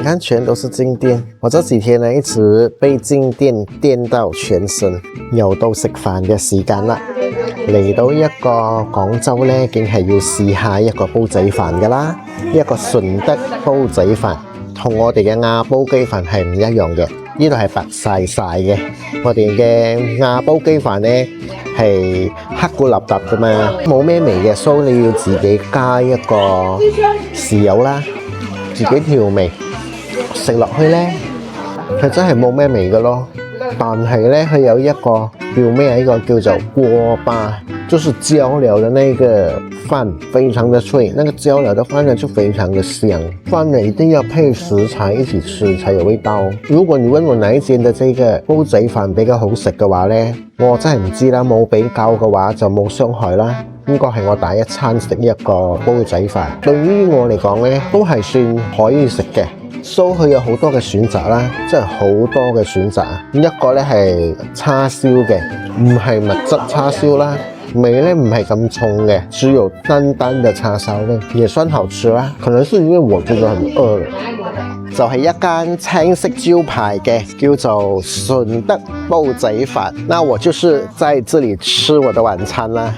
看全都是靜電。我這幾天呢一直被靜電電到全身，又到食飯嘅時間啦。嚟到一個廣州呢，竟係要試下一個煲仔飯噶啦，一個順德煲仔飯，同我哋嘅亞煲雞飯係唔一樣嘅。呢度係白晒晒嘅，我哋嘅亞煲雞飯呢係黑咕立揼噶嘛，冇咩味嘅，所以你要自己加一個豉油啦，自己調味，食落去呢，佢真係冇咩味嘅咯。但係呢，佢有一個叫咩？呢個叫做鍋巴，就是焦了的那個飯，非常的脆。那個焦了的飯呢，就非常的香。飯呢一定要配食材一起吃才有味道。如果你問我哪一間的這個煲仔飯比較好食嘅話呢，我真係唔知啦。冇比較嘅話就冇傷害啦。應該係我第一餐食一個煲仔飯，對於我嚟講呢，都係算可以食嘅。佢有好多嘅選擇啦，真係好多嘅選擇。一個呢係叉燒嘅，唔係蜜汁叉燒啦，味呢唔係咁重嘅，只有單單的叉燒呢，也算好吃啦。可能是因為我真的很餓了。就係一間青色招牌嘅，叫做順德煲仔飯。那我就是在這裡吃我的晚餐啦。